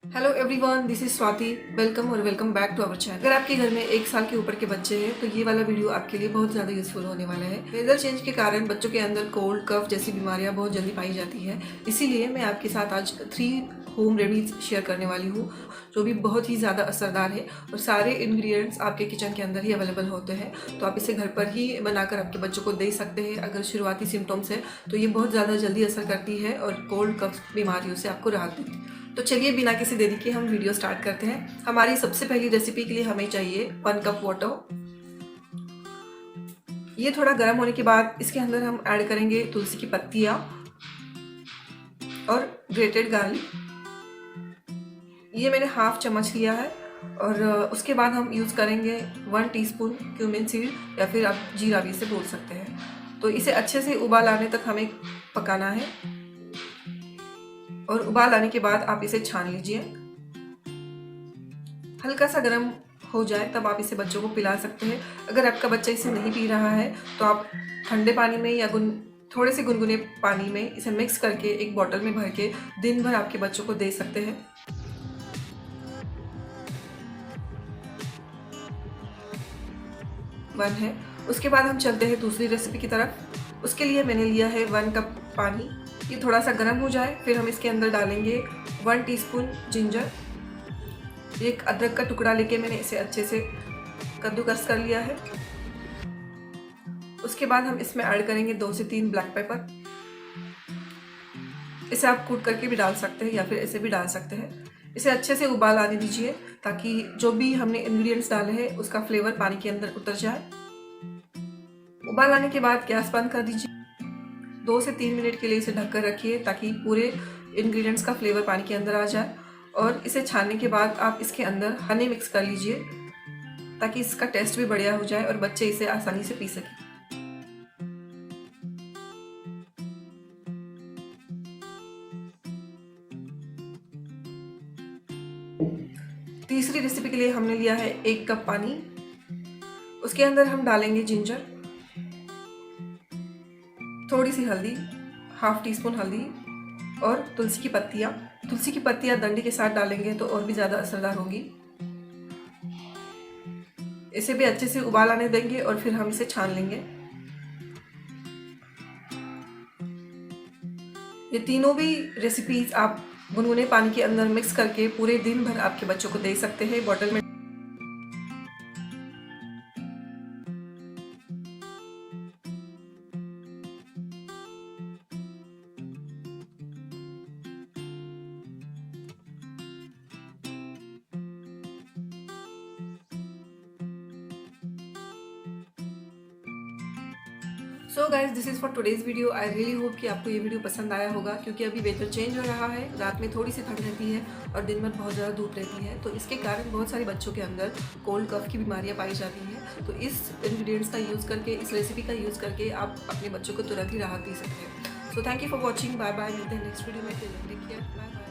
Hello everyone, this is Swati. Welcome और welcome back to our channel. अगर आपके घर में 1 साल के ऊपर के बच्चे हैं तो ये वाला वीडियो आपके लिए बहुत ज़्यादा यूजफुल होने वाला है। वेदर चेंज के कारण बच्चों के अंदर कोल्ड, कफ जैसी बीमारियां बहुत जल्दी पाई जाती है। इसीलिए मैं आपके साथ आज 3 होम रेमेडीज शेयर करने वाली हूँ जो भी बहुत ही ज़्यादा असरदार है और सारे इंग्रेडिएंट्स आपके किचन के अंदर ही अवेलेबल होते हैं। तो आप इसे घर पर ही बनाकर आपके बच्चों को दे सकते हैं। अगर शुरुआती सिम्टम्स है तो ये बहुत ज़्यादा जल्दी असर करती है और कोल्ड, कफ बीमारियों से आपको राहत देती है। तो चलिए बिना किसी देरी के हम वीडियो स्टार्ट करते हैं। हमारी सबसे पहली रेसिपी के लिए हमें चाहिए 1 कप वाटर। ये थोड़ा गर्म होने के बाद इसके अंदर हम ऐड करेंगे तुलसी की पत्तियां और ग्रेटेड गार्लिक। ये मैंने हाफ चम्मच लिया है। और उसके बाद हम यूज़ करेंगे 1 टीस्पून क्यूमिन सीड या फिर आप जीरा भी इसे बोल सकते हैं। तो इसे अच्छे से उबाल आने तक हमें पकाना है और उबाल आने के बाद आप इसे छान लीजिए। हल्का सा गर्म हो जाए तब आप इसे बच्चों को पिला सकते हैं। अगर आपका बच्चा इसे नहीं पी रहा है तो आप ठंडे पानी में या थोड़े से गुनगुने पानी में इसे मिक्स करके एक बॉटल में भर के दिन भर आपके बच्चों को दे सकते हैं। वन है। उसके बाद हम चलते हैं दूसरी रेसिपी की तरफ। उसके लिए मैंने लिया है 1 कप पानी। ये थोड़ा सा गर्म हो जाए फिर हम इसके अंदर डालेंगे 1 टीस्पून जिंजर। एक अदरक का टुकड़ा लेके मैंने इसे अच्छे से कद्दूकस कर लिया है। उसके बाद हम इसमें ऐड करेंगे 2 से 3 ब्लैक पेपर। इसे आप कूट करके भी डाल सकते हैं या फिर ऐसे भी डाल सकते हैं। इसे अच्छे से उबाल आने दीजिए ताकि जो भी हमने इंग्रेडिएंट्स डाले हैं उसका फ्लेवर पानी के अंदर उतर जाए। उबाल आने के बाद गैस बंद कर दीजिए। 2 से 3 मिनट के लिए इसे ढककर रखिए ताकि पूरे इंग्रेडिएंट्स का फ्लेवर पानी के अंदर आ जाए। और इसे छानने के बाद आप इसके अंदर हनी मिक्स कर लीजिए ताकि इसका टेस्ट भी बढ़िया हो जाए और बच्चे इसे आसानी से पी सकें। तीसरी रेसिपी के लिए हमने लिया है 1 कप पानी। उसके अंदर हम डालेंगे जिंजर, थोड़ी सी हल्दी, हाफ टीस्पून हल्दी और तुलसी की पत्तियां। तुलसी की पत्तियां डंडी के साथ डालेंगे तो और भी ज़्यादा असरदार होगी। इसे भी अच्छे से उबाल आने देंगे और फिर हम इसे छान लेंगे। ये तीनों भी रेसिपीज आप गुनगुने पानी के अंदर मिक्स करके पूरे दिन भर आपके बच्चों को दे सकते हैं बॉटल में। So guys, this is for today's video. I really hope कि आपको ये वीडियो पसंद आया होगा क्योंकि अभी वेदर चेंज हो रहा है। रात में थोड़ी सी ठंड रहती है और दिन भर बहुत ज़्यादा धूप रहती है। तो इसके कारण बहुत सारे बच्चों के अंदर कोल्ड, कफ की बीमारियां पाई जाती हैं। तो इस इंग्रेडिएंट्स का यूज़ करके, इस रेसिपी का यूज़ करके आप अपने बच्चों को तुरंत ही राहत दे सकते हैं। So thank you for watching. Bye bye. मिलते हैं नेक्स्ट वीडियो में। Take care. Bye bye.